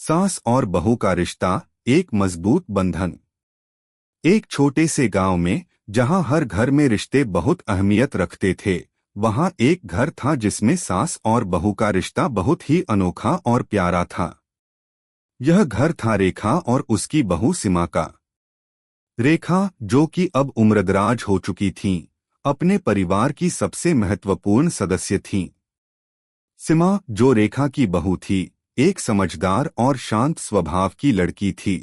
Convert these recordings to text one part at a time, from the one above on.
सास और बहू का रिश्ता एक मजबूत बंधन। एक छोटे से गांव में जहां हर घर में रिश्ते बहुत अहमियत रखते थे, वहां एक घर था जिसमें सास और बहू का रिश्ता बहुत ही अनोखा और प्यारा था। यह घर था रेखा और उसकी बहू सीमा का। रेखा, जो कि अब उम्रदराज हो चुकी थीं, अपने परिवार की सबसे महत्वपूर्ण सदस्य थीं। सीमा, जो रेखा की बहू थी, एक समझदार और शांत स्वभाव की लड़की थी।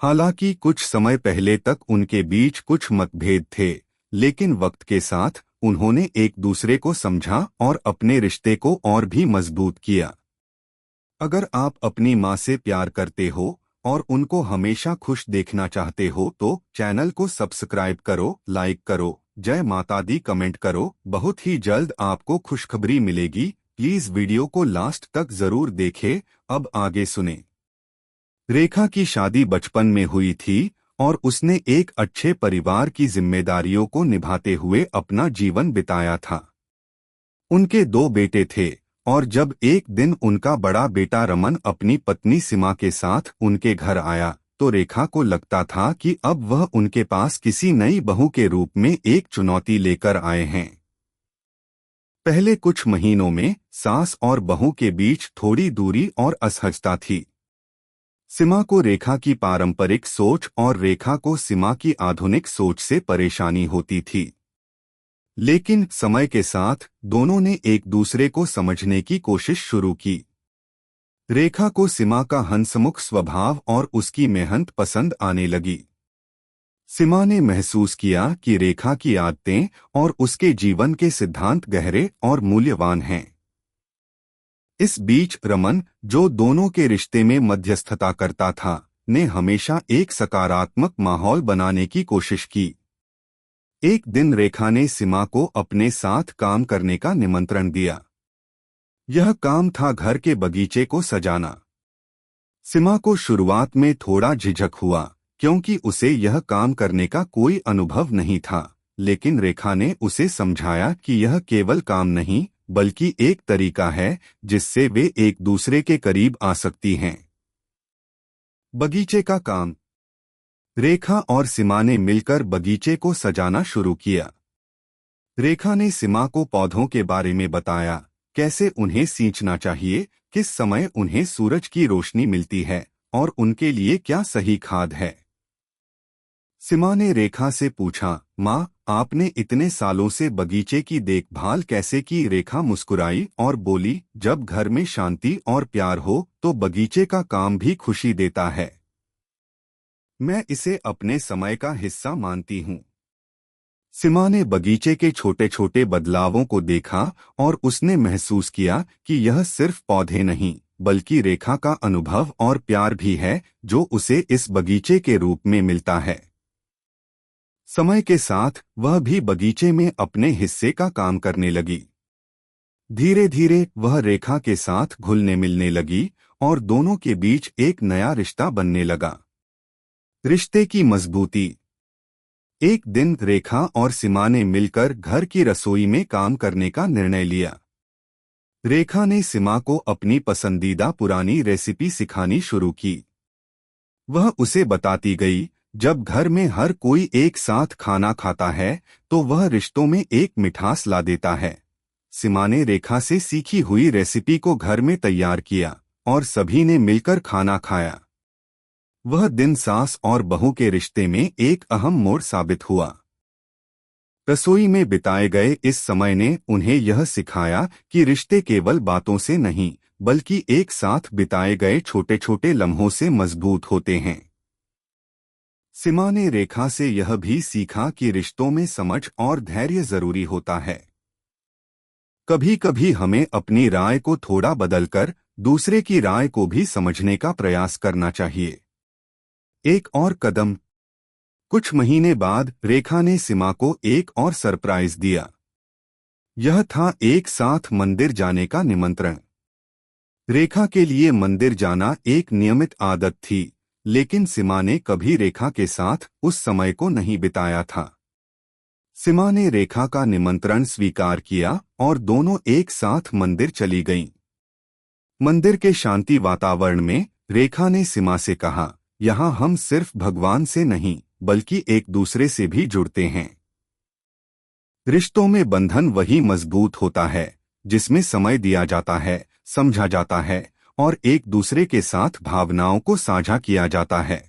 हालांकि कुछ समय पहले तक उनके बीच कुछ मतभेद थे, लेकिन वक्त के साथ उन्होंने एक दूसरे को समझा और अपने रिश्ते को और भी मजबूत किया। अगर आप अपनी माँ से प्यार करते हो और उनको हमेशा खुश देखना चाहते हो तो चैनल को सब्सक्राइब करो, लाइक करो, जय माता दी कमेंट करो। बहुत ही जल्द आपको खुशखबरी मिलेगी। प्लीज वीडियो को लास्ट तक जरूर देखें। अब आगे सुने। रेखा की शादी बचपन में हुई थी और उसने एक अच्छे परिवार की जिम्मेदारियों को निभाते हुए अपना जीवन बिताया था। उनके दो बेटे थे और जब एक दिन उनका बड़ा बेटा रमन अपनी पत्नी सीमा के साथ उनके घर आया तो रेखा को लगता था कि अब वह उनके पास किसी नई बहू के रूप में एक चुनौती लेकर आए हैं। पहले कुछ महीनों में सास और बहू के बीच थोड़ी दूरी और असहजता थी। सीमा को रेखा की पारंपरिक सोच और रेखा को सीमा की आधुनिक सोच से परेशानी होती थी। लेकिन समय के साथ दोनों ने एक दूसरे को समझने की कोशिश शुरू की। रेखा को सीमा का हंसमुख स्वभाव और उसकी मेहनत पसंद आने लगी। सीमा ने महसूस किया कि रेखा की आदतें और उसके जीवन के सिद्धांत गहरे और मूल्यवान हैं। इस बीच रमन, जो दोनों के रिश्ते में मध्यस्थता करता था, ने हमेशा एक सकारात्मक माहौल बनाने की कोशिश की। एक दिन रेखा ने सीमा को अपने साथ काम करने का निमंत्रण दिया। यह काम था घर के बगीचे को सजाना। सीमा को शुरुआत में थोड़ा झिझक हुआ क्योंकि उसे यह काम करने का कोई अनुभव नहीं था, लेकिन रेखा ने उसे समझाया कि यह केवल काम नहीं बल्कि एक तरीका है जिससे वे एक दूसरे के करीब आ सकती हैं। बगीचे का काम। रेखा और सीमा ने मिलकर बगीचे को सजाना शुरू किया। रेखा ने सीमा को पौधों के बारे में बताया, कैसे उन्हें सींचना चाहिए, किस समय उन्हें सूरज की रोशनी मिलती है और उनके लिए क्या सही खाद है। सीमा ने रेखा से पूछा, माँ, आपने इतने सालों से बगीचे की देखभाल कैसे की? रेखा मुस्कुराई और बोली, जब घर में शांति और प्यार हो तो बगीचे का काम भी खुशी देता है। मैं इसे अपने समय का हिस्सा मानती हूँ। सीमा ने बगीचे के छोटे छोटे बदलावों को देखा और उसने महसूस किया कि यह सिर्फ पौधे नहीं बल्कि रेखा का अनुभव और प्यार भी है जो उसे इस बगीचे के रूप में मिलता है। समय के साथ वह भी बगीचे में अपने हिस्से का काम करने लगी। धीरे धीरे वह रेखा के साथ घुलने मिलने लगी और दोनों के बीच एक नया रिश्ता बनने लगा। रिश्ते की मजबूती। एक दिन रेखा और सीमा ने मिलकर घर की रसोई में काम करने का निर्णय लिया। रेखा ने सीमा को अपनी पसंदीदा पुरानी रेसिपी सिखानी शुरू की। वह उसे बताती गई, जब घर में हर कोई एक साथ खाना खाता है तो वह रिश्तों में एक मिठास ला देता है। सीमा ने रेखा से सीखी हुई रेसिपी को घर में तैयार किया और सभी ने मिलकर खाना खाया। वह दिन सास और बहू के रिश्ते में एक अहम मोड़ साबित हुआ। रसोई में बिताए गए इस समय ने उन्हें यह सिखाया कि रिश्ते केवल बातों से नहीं बल्कि एक साथ बिताए गए छोटे छोटे लम्हों से मजबूत होते हैं। सीमा ने रेखा से यह भी सीखा कि रिश्तों में समझ और धैर्य जरूरी होता है। कभी कभी हमें अपनी राय को थोड़ा बदलकर दूसरे की राय को भी समझने का प्रयास करना चाहिए। एक और कदम। कुछ महीने बाद रेखा ने सीमा को एक और सरप्राइज दिया। यह था एक साथ मंदिर जाने का निमंत्रण। रेखा के लिए मंदिर जाना एक नियमित आदत थी, लेकिन सीमा ने कभी रेखा के साथ उस समय को नहीं बिताया था। सीमा ने रेखा का निमंत्रण स्वीकार किया और दोनों एक साथ मंदिर चली गईं। मंदिर के शांति वातावरण में रेखा ने सीमा से कहा, यहाँ हम सिर्फ भगवान से नहीं बल्कि एक दूसरे से भी जुड़ते हैं। रिश्तों में बंधन वही मजबूत होता है जिसमें समय दिया जाता है, समझा जाता है और एक दूसरे के साथ भावनाओं को साझा किया जाता है।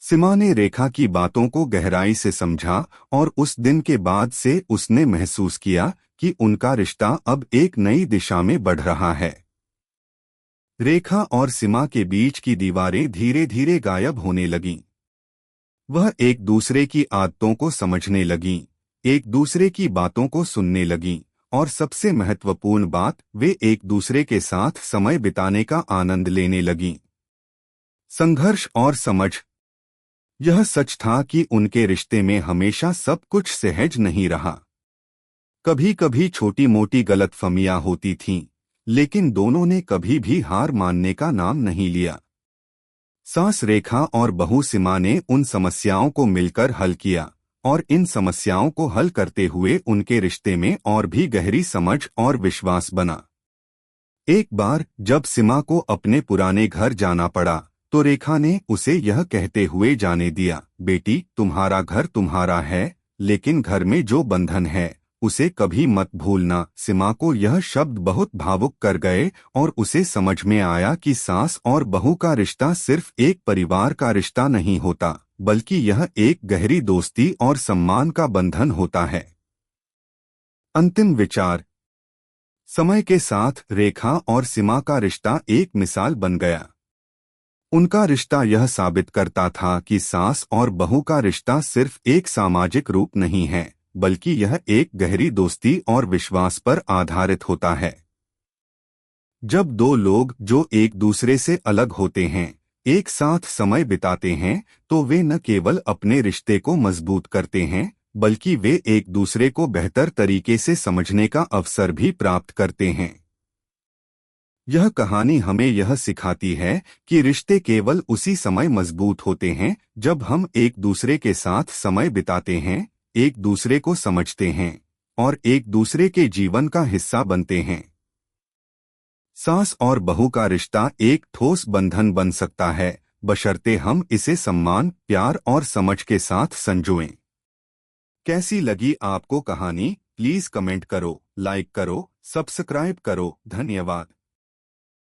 सीमा ने रेखा की बातों को गहराई से समझा और उस दिन के बाद से उसने महसूस किया कि उनका रिश्ता अब एक नई दिशा में बढ़ रहा है। रेखा और सीमा के बीच की दीवारें धीरे धीरे गायब होने लगीं। वह एक दूसरे की आदतों को समझने लगीं, एक दूसरे की बातों को सुनने लगीं और सबसे महत्वपूर्ण बात, वे एक दूसरे के साथ समय बिताने का आनंद लेने लगीं। संघर्ष और समझ। यह सच था कि उनके रिश्ते में हमेशा सब कुछ सहज नहीं रहा। कभी कभी छोटी मोटी गलतफहमियां होती थीं, लेकिन दोनों ने कभी भी हार मानने का नाम नहीं लिया। सास रेखा और बहू सीमा ने उन समस्याओं को मिलकर हल किया और इन समस्याओं को हल करते हुए उनके रिश्ते में और भी गहरी समझ और विश्वास बना। एक बार जब सीमा को अपने पुराने घर जाना पड़ा तो रेखा ने उसे यह कहते हुए जाने दिया, बेटी, तुम्हारा घर तुम्हारा है, लेकिन घर में जो बंधन है उसे कभी मत भूलना। सीमा को यह शब्द बहुत भावुक कर गए और उसे समझ में आया कि सास और बहू का रिश्ता सिर्फ एक परिवार का रिश्ता नहीं होता, बल्कि यह एक गहरी दोस्ती और सम्मान का बंधन होता है। अंतिम विचार। समय के साथ रेखा और सीमा का रिश्ता एक मिसाल बन गया। उनका रिश्ता यह साबित करता था कि सास और बहू का रिश्ता सिर्फ एक सामाजिक रूप नहीं है, बल्कि यह एक गहरी दोस्ती और विश्वास पर आधारित होता है। जब दो लोग जो एक दूसरे से अलग होते हैं एक साथ समय बिताते हैं तो वे न केवल अपने रिश्ते को मजबूत करते हैं, बल्कि वे एक दूसरे को बेहतर तरीके से समझने का अवसर भी प्राप्त करते हैं। यह कहानी हमें यह सिखाती है कि रिश्ते केवल उसी समय मजबूत होते हैं जब हम एक दूसरे के साथ समय बिताते हैं, एक दूसरे को समझते हैं और एक दूसरे के जीवन का हिस्सा बनते हैं। सास और बहू का रिश्ता एक ठोस बंधन बन सकता है, बशर्ते हम इसे सम्मान, प्यार और समझ के साथ संजोएं। कैसी लगी आपको कहानी? प्लीज कमेंट करो, लाइक करो, सब्सक्राइब करो। धन्यवाद।